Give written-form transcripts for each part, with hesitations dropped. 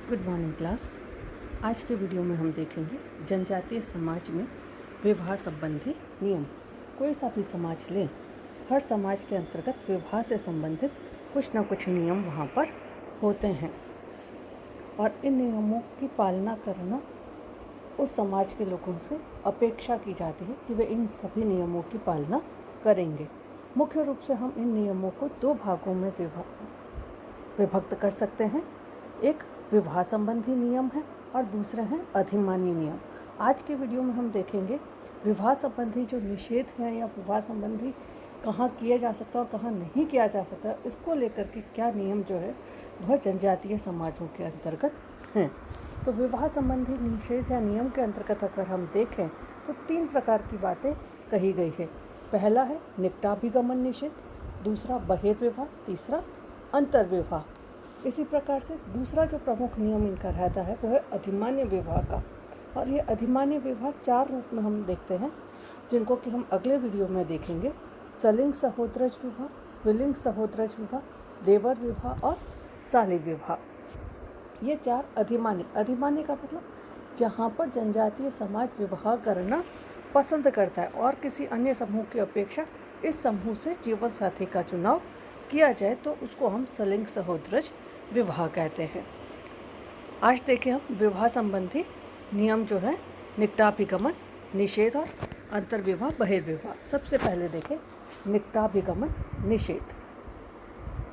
Good morning class. आज के video में हम देखेंगे जनजातीय समाज में विवाह संबंधी नियम। कोई सा भी समाज लें, हर समाज के अंतर्गत विवाह से संबंधित कुछ न कुछ नियम वहाँ पर होते हैं और इन नियमों की पालना करना उस समाज के लोगों से अपेक्षा की जाती है कि वे इन सभी नियमों की पालना करेंगे। मुख्य रूप से हम इन नियमों को दो भागों में विभक्त कर सकते हैं। एक विवाह संबंधी नियम है और दूसरे हैं अधिमान्य नियम। आज के वीडियो में हम देखेंगे विवाह संबंधी जो निषेध हैं या विवाह संबंधी कहाँ किया जा सकता है और कहाँ नहीं किया जा सकता, इसको लेकर के क्या नियम जो है वह जनजातीय समाजों के अंतर्गत हैं। तो विवाह संबंधी निषेध या नियम के अंतर्गत अगर हम देखें तो 3 प्रकार की बातें कही गई है। पहला है निकटाभिगमन निषेध, दूसरा बहिर्विवाह, तीसरा अंतर्विवाह। इसी प्रकार से दूसरा जो प्रमुख नियम इनका रहता है वो है अधिमान्य विवाह का। और ये अधिमान्य विवाह 4 रूप में हम देखते हैं, जिनको कि हम अगले वीडियो में देखेंगे। सलिंग सहोदरज विवाह, विलिंग सहोदरज विवाह, देवर विवाह और साली विवाह। ये 4 अधिमान्य का मतलब जहाँ पर जनजातीय समाज विवाह करना पसंद करता है और किसी अन्य समूह की अपेक्षा इस समूह से जीवन साथी का चुनाव किया जाए तो उसको हम सलिंग सहोदरज विवाह कहते हैं। आज देखें हम विवाह संबंधी नियम जो है निकटाभिगमन निषेध और अंतर्विवाह बहिर्विवाह। सबसे पहले देखें निकटाभिगमन निषेध।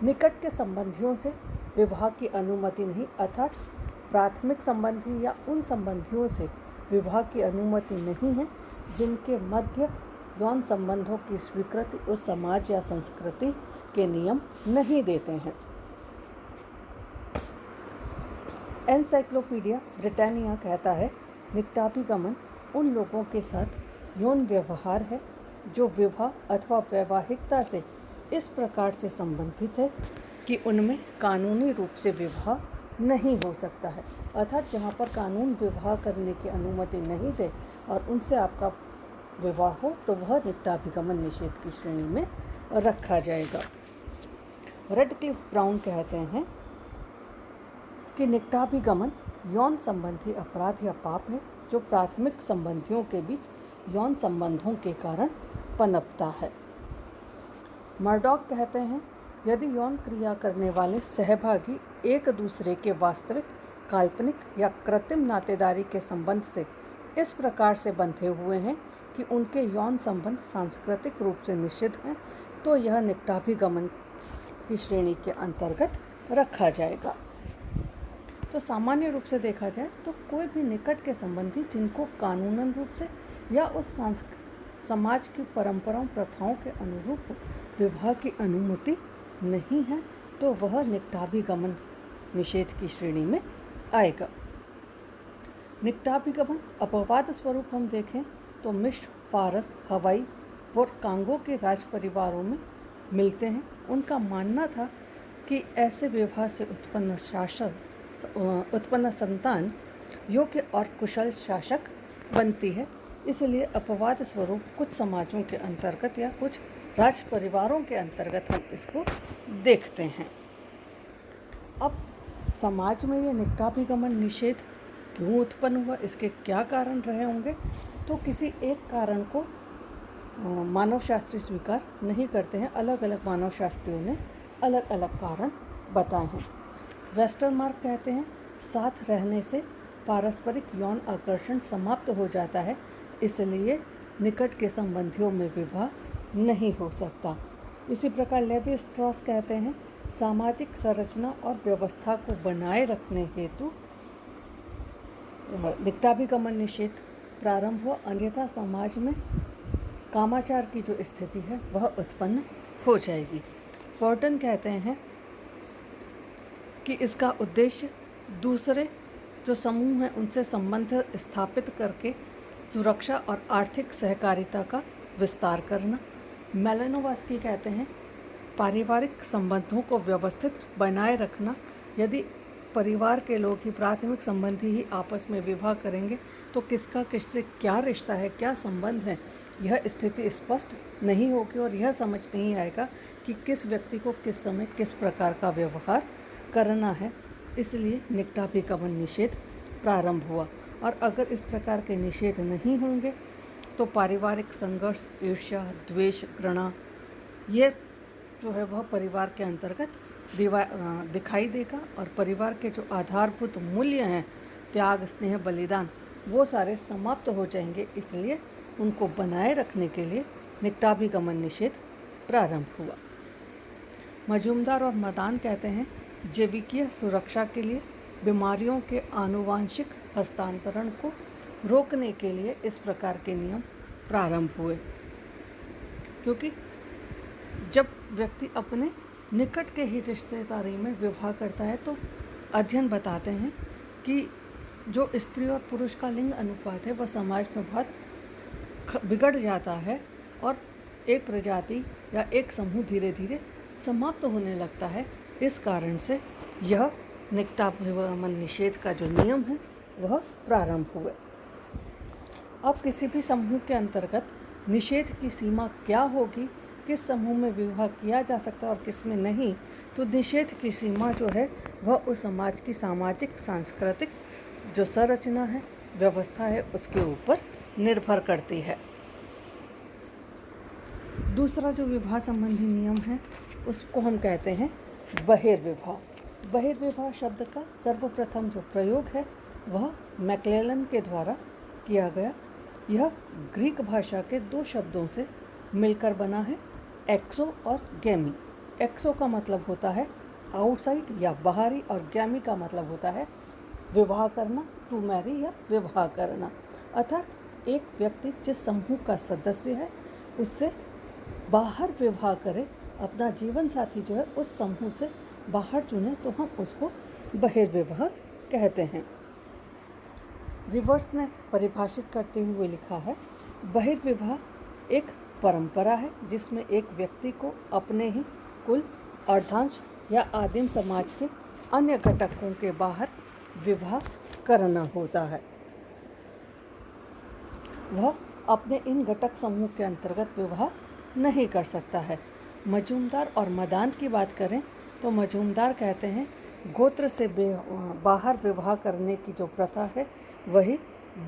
निकट के संबंधियों से विवाह की अनुमति नहीं, अर्थात प्राथमिक संबंधी या उन संबंधियों से विवाह की अनुमति नहीं है जिनके मध्य यौन संबंधों की स्वीकृति उस समाज या संस्कृति के नियम नहीं देते हैं। एनसाइक्लोपीडिया ब्रिटानिया कहता है निकटाभिगमन उन लोगों के साथ यौन व्यवहार है जो विवाह अथवा वैवाहिकता से इस प्रकार से संबंधित है कि उनमें कानूनी रूप से विवाह नहीं हो सकता है। अर्थात जहाँ पर कानून विवाह करने की अनुमति नहीं दे और उनसे आपका विवाह हो तो वह निकटाभिगमन निषेध की श्रेणी में रखा जाएगा। रेडक्लिफ ब्राउन कहते हैं कि निकटाभिगमन यौन संबंधी अपराध या पाप है जो प्राथमिक संबंधियों के बीच यौन संबंधों के कारण पनपता है। मर्डॉक कहते हैं यदि यौन क्रिया करने वाले सहभागी एक दूसरे के वास्तविक, काल्पनिक या कृत्रिम नातेदारी के संबंध से इस प्रकार से बंधे हुए हैं कि उनके यौन संबंध सांस्कृतिक रूप से निषिद्ध हैं तो यह निकटाभिगमन की श्रेणी के अंतर्गत रखा जाएगा। तो सामान्य रूप से देखा जाए तो कोई भी निकट के संबंधी जिनको कानूनन रूप से या उस समाज की परंपराओं प्रथाओं के अनुरूप विवाह की अनुमति नहीं है तो वह निकटाभिगमन निषेध की श्रेणी में आएगा। निकटाभिगमन अपवाद स्वरूप हम देखें तो मिश्र, फारस, हवाई और कांगो के राज परिवारों में मिलते हैं। उनका मानना था कि ऐसे विवाह से उत्पन्न संतान योग्य और कुशल शासक बनती है, इसलिए अपवाद स्वरूप कुछ समाजों के अंतर्गत या कुछ राज परिवारों के अंतर्गत हम इसको देखते हैं। अब समाज में ये निकटाभिगमन निषेध क्यों उत्पन्न हुआ, इसके क्या कारण रहे होंगे, तो किसी एक कारण को मानवशास्त्री स्वीकार नहीं करते हैं। अलग अलग मानवशास्त्रियों ने अलग अलग कारण बताए हैं। वेस्टरमार्क कहते हैं साथ रहने से पारस्परिक यौन आकर्षण समाप्त हो जाता है, इसलिए निकट के संबंधियों में विवाह नहीं हो सकता। इसी प्रकार लेवी स्ट्रॉस कहते हैं सामाजिक संरचना और व्यवस्था को बनाए रखने हेतु निकटाभिगमन निषेध प्रारंभ हुआ, अन्यथा समाज में कामाचार की जो स्थिति है वह उत्पन्न हो जाएगी। फोर्टन कहते हैं कि इसका उद्देश्य दूसरे जो समूह हैं उनसे संबंध स्थापित करके सुरक्षा और आर्थिक सहकारिता का विस्तार करना। मेलानोवास्की कहते हैं पारिवारिक संबंधों को व्यवस्थित बनाए रखना। यदि परिवार के लोग ही, प्राथमिक संबंधी ही आपस में विवाह करेंगे तो किसका किससे क्या रिश्ता है, क्या संबंध है, यह स्थिति स्पष्ट नहीं होगी और यह समझ नहीं आएगा कि किस व्यक्ति को किस समय किस प्रकार का व्यवहार करना है। इसलिए निकटाभिगमन निषेध प्रारंभ हुआ। और अगर इस प्रकार के निषेध नहीं होंगे तो पारिवारिक संघर्ष, ईर्ष्या, द्वेष, घृणा ये जो है वह परिवार के अंतर्गत दिखाई देगा। और परिवार के जो आधारभूत मूल्य हैं, त्याग, स्नेह, बलिदान, वो सारे समाप्त हो जाएंगे। इसलिए उनको बनाए रखने के लिए निकटाभिगमन निषेध प्रारंभ हुआ। मजूमदार और मदान कहते हैं जैविकीय सुरक्षा के लिए बीमारियों के आनुवांशिक हस्तांतरण को रोकने के लिए इस प्रकार के नियम प्रारंभ हुए, क्योंकि जब व्यक्ति अपने निकट के ही रिश्तेदारी में विवाह करता है तो अध्ययन बताते हैं कि जो स्त्री और पुरुष का लिंग अनुपात है वह समाज में बहुत बिगड़ जाता है और एक प्रजाति या एक समूह धीरे धीरे समाप्त होने लगता है। इस कारण से यह निकटाभिगमन निषेध का जो नियम है वह प्रारंभ हुए। अब किसी भी समूह के अंतर्गत निषेध की सीमा क्या होगी, किस समूह में विवाह किया जा सकता है और किस में नहीं, तो निषेध की सीमा जो है वह उस समाज की सामाजिक सांस्कृतिक जो संरचना है, व्यवस्था है, उसके ऊपर निर्भर करती है। दूसरा जो विवाह संबंधी नियम है उसको हम कहते हैं बहिर्विवाह। बहिर्विवाह शब्द का सर्वप्रथम जो प्रयोग है वह मैक्लेलन के द्वारा किया गया। यह ग्रीक भाषा के दो शब्दों से मिलकर बना है, एक्सो और गैमी। एक्सो का मतलब होता है आउटसाइड या बाहरी, और गैमी का मतलब होता है विवाह करना, टू मैरी या विवाह करना। अर्थात एक व्यक्ति जिस समूह का सदस्य है उससे बाहर विवाह करे, अपना जीवन साथी जो है उस समूह से बाहर चुने तो हम उसको बहिर्विवाह कहते हैं। रिवर्स ने परिभाषित करते हुए लिखा है, बहिर्विवाह एक परंपरा है जिसमें एक व्यक्ति को अपने ही कुल, अर्धांश या आदिम समाज के अन्य घटकों के बाहर विवाह करना होता है। वह अपने इन घटक समूह के अंतर्गत विवाह नहीं कर सकता है। मजूमदार और मदान की बात करें तो मजूमदार कहते हैं गोत्र से बाहर विवाह करने की जो प्रथा है वही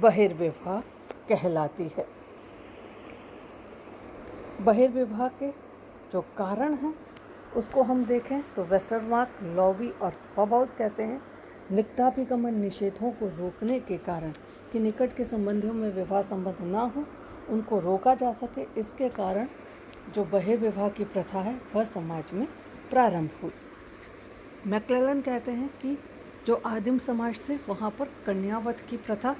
बहिर्विवाह कहलाती है। बहिर्विवाह के जो कारण हैं उसको हम देखें तो वेस्टरमार्क, लॉवी और हॉबाउस कहते हैं निकटाभिगमन निषेधों को रोकने के कारण कि निकट के संबंधियों में विवाह संबंध ना हो, उनको रोका जा सके, इसके कारण जो बहिर्विवाह की प्रथा है वह समाज में प्रारंभ हुई। मैक्लेलन कहते हैं कि जो आदिम समाज थे वहाँ पर कन्यावध की प्रथा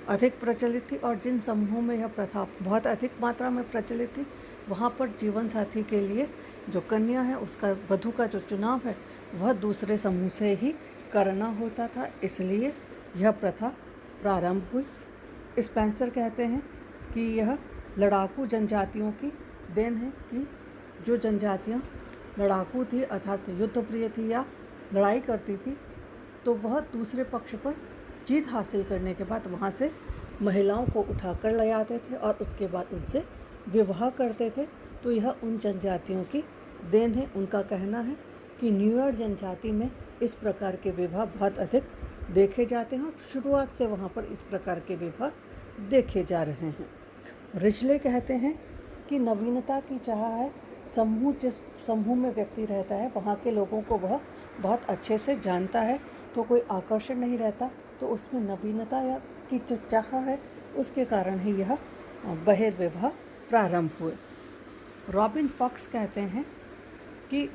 अधिक प्रचलित थी, और जिन समूहों में यह प्रथा बहुत अधिक मात्रा में प्रचलित थी वहाँ पर जीवन साथी के लिए जो कन्या है उसका, वधू का जो चुनाव है वह दूसरे समूह से ही करना होता था, इसलिए यह प्रथा प्रारंभ हुई। स्पेंसर कहते हैं कि यह लड़ाकू जनजातियों की देन है कि जो जनजातियाँ लड़ाकू थी अर्थात युद्धप्रिय थी या लड़ाई करती थी, तो वह दूसरे पक्ष पर जीत हासिल करने के बाद वहाँ से महिलाओं को उठाकर ले आते थे और उसके बाद उनसे विवाह करते थे। तो यह उन जनजातियों की देन है। उनका कहना है कि न्यूयॉर्क जनजाति में इस प्रकार के विवाह बहुत अधिक देखे जाते हैं और शुरुआत से वहाँ पर इस प्रकार के विवाह देखे जा रहे हैं। रिचले कहते हैं कि नवीनता की चाह है, समूह जिस समूह में व्यक्ति रहता है वहाँ के लोगों को वह बहुत अच्छे से जानता है, तो कोई आकर्षण नहीं रहता, तो उसमें नवीनता या की जो चाह है उसके कारण ही यह बहिर्विवाह प्रारंभ हुए। रॉबिन फॉक्स कहते हैं कि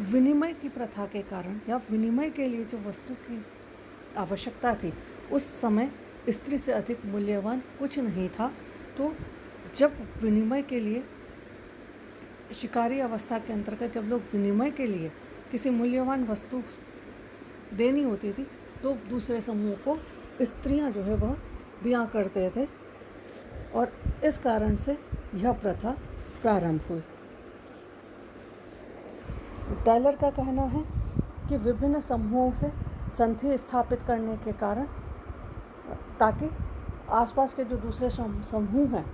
विनिमय की प्रथा के कारण या विनिमय के लिए जो वस्तु की आवश्यकता थी उस समय स्त्री से अधिक मूल्यवान कुछ नहीं था। तो जब विनिमय के लिए शिकारी अवस्था के अंतर्गत जब लोग विनिमय के लिए किसी मूल्यवान वस्तु देनी होती थी तो दूसरे समूह को स्त्रियां जो है वह दिया करते थे और इस कारण से यह प्रथा प्रारंभ हुई। टेलर का कहना है कि विभिन्न समूहों से संधि स्थापित करने के कारण ताकि आसपास के जो दूसरे समूह हैं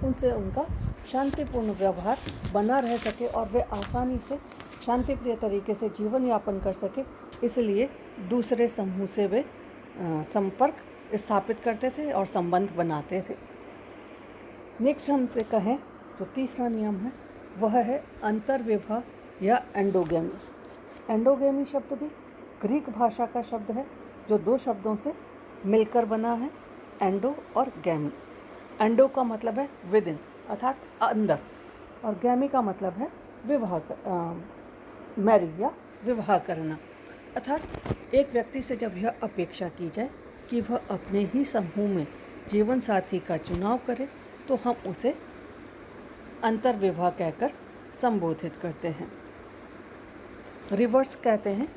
उनसे उनका शांतिपूर्ण व्यवहार बना रह सके और वे आसानी से शांतिप्रिय तरीके से जीवन यापन कर सके, इसलिए दूसरे समूह से वे संपर्क स्थापित करते थे और संबंध बनाते थे। नेक्स्ट हम कहें जो तीसरा नियम है वह है अंतर्विवाह या एंडोगेमी। एंडोगेमी शब्द भी ग्रीक भाषा का शब्द है जो दो शब्दों से मिलकर बना है, एंडो और गैमी। एंडो का मतलब है विद इन अर्थात अंदर, और गैमी का मतलब है विवाह मैरी या विवाह करना। अर्थात एक व्यक्ति से जब यह अपेक्षा की जाए कि वह अपने ही समूह में जीवन साथी का चुनाव करे तो हम उसे अंतर्विवाह कहकर संबोधित करते हैं। रिवर्स कहते हैं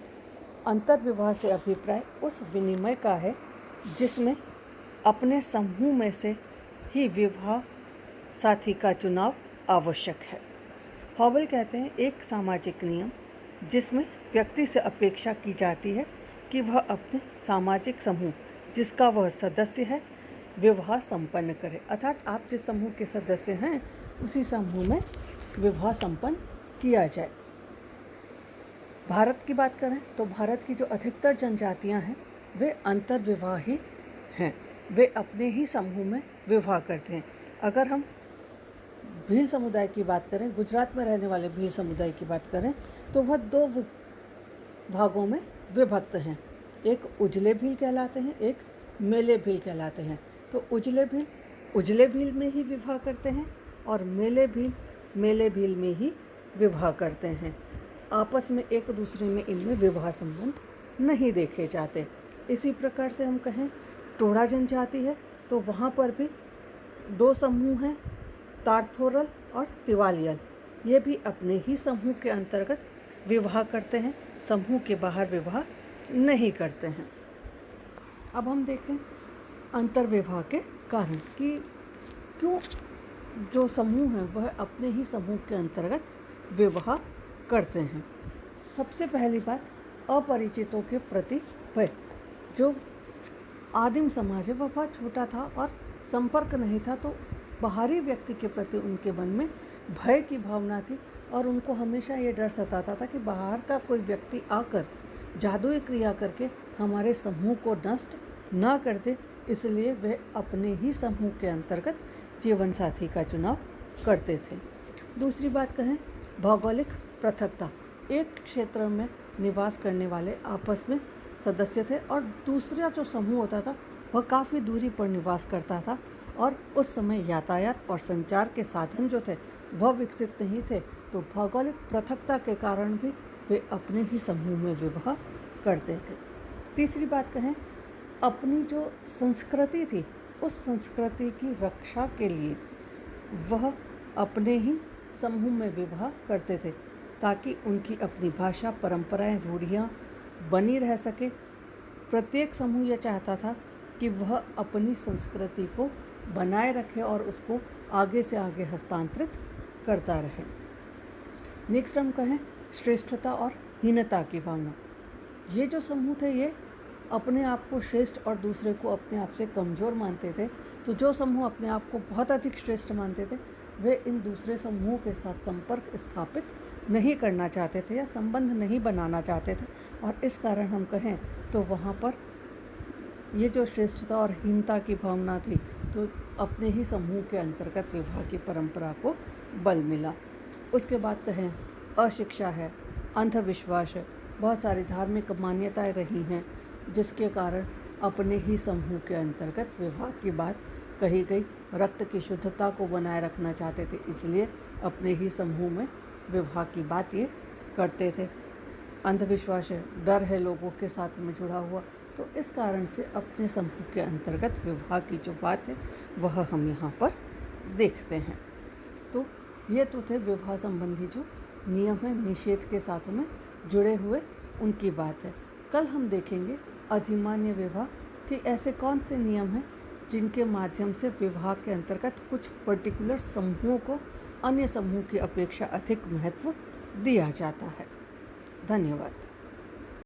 अंतर्विवाह से अभिप्राय उस विनिमय का है जिसमें अपने समूह में से ही विवाह साथी का चुनाव आवश्यक है। हॉवेल कहते हैं एक सामाजिक नियम जिसमें व्यक्ति से अपेक्षा की जाती है कि वह अपने सामाजिक समूह जिसका वह सदस्य है विवाह संपन्न करे। अर्थात आप जिस समूह के सदस्य हैं उसी समूह में विवाह संपन्न किया जाए। भारत की बात करें तो भारत की जो अधिकतर जनजातियां हैं वे अंतर्विवाही हैं, वे अपने ही समूह में विवाह करते हैं। अगर हम भील समुदाय की बात करें, गुजरात में रहने वाले भील समुदाय की बात करें तो वह दो भागों में विभक्त हैं। एक उजले भील कहलाते हैं, एक मेले भील कहलाते हैं। तो उजले भील में ही विवाह करते हैं और मेले भील में ही विवाह करते हैं। आपस में एक दूसरे में इनमें विवाह संबंध नहीं देखे जाते। इसी प्रकार से हम कहें टोडा जनजाति है तो वहाँ पर भी दो समूह हैं, तारथोरल और तिवालियल। ये भी अपने ही समूह के अंतर्गत विवाह करते हैं, समूह के बाहर विवाह नहीं करते हैं। अब हम देखें अंतर्विवाह के कारण कि क्यों जो समूह हैं वह अपने ही समूह के अंतर्गत विवाह करते हैं। सबसे पहली बात अपरिचितों के प्रति भय। जो आदिम समाज है वह बहुत छोटा था और संपर्क नहीं था, तो बाहरी व्यक्ति के प्रति उनके मन में भय की भावना थी और उनको हमेशा ये डर सताता था कि बाहर का कोई व्यक्ति आकर जादुई क्रिया करके हमारे समूह को नष्ट ना कर दे, इसलिए वे अपने ही समूह के अंतर्गत जीवन साथी का चुनाव करते थे। दूसरी बात कहें भौगोलिक पृथकता। एक क्षेत्र में निवास करने वाले आपस में सदस्य थे और दूसरा जो समूह होता था वह काफ़ी दूरी पर निवास करता था और उस समय यातायात और संचार के साधन जो थे वह विकसित नहीं थे, तो भौगोलिक पृथकता के कारण भी वे अपने ही समूह में विवाह करते थे। तीसरी बात कहें अपनी जो संस्कृति थी उस संस्कृति की रक्षा के लिए वह अपने ही समूह में विवाह करते थे ताकि उनकी अपनी भाषा, परंपराएं, रूढ़ियाँ बनी रह सके। प्रत्येक समूह यह चाहता था कि वह अपनी संस्कृति को बनाए रखे और उसको आगे से आगे हस्तांतरित करता रहे। नेक्स्ट हम कहें श्रेष्ठता और हीनता की भावना। ये जो समूह थे ये अपने आप को श्रेष्ठ और दूसरे को अपने आप से कमज़ोर मानते थे। तो जो समूह अपने आप को बहुत अधिक श्रेष्ठ मानते थे वे इन दूसरे समूहों के साथ संपर्क स्थापित नहीं करना चाहते थे या संबंध नहीं बनाना चाहते थे, और इस कारण हम कहें तो वहाँ पर ये जो श्रेष्ठता और हीनता की भावना थी तो अपने ही समूह के अंतर्गत विवाह की परंपरा को बल मिला। उसके बाद कहें अशिक्षा है, अंधविश्वास है, बहुत सारी धार्मिक मान्यताएं रही हैं जिसके कारण अपने ही समूह के अंतर्गत विवाह की बात कही गई। रक्त की शुद्धता को बनाए रखना चाहते थे, इसलिए अपने ही समूह में विवाह की बात ये करते थे। अंधविश्वास है, डर है लोगों के साथ में जुड़ा हुआ, तो इस कारण से अपने समूह के अंतर्गत विवाह की जो बात है वह हम यहाँ पर देखते हैं। तो ये तो थे विवाह संबंधी जो नियम है, निषेध के साथ में जुड़े हुए उनकी बात है। कल हम देखेंगे अधिमान्य विवाह कि ऐसे कौन से नियम हैं जिनके माध्यम से विवाह के अंतर्गत कुछ पर्टिकुलर समूहों को अन्य समूह की अपेक्षा अधिक महत्व दिया जाता है। धन्यवाद।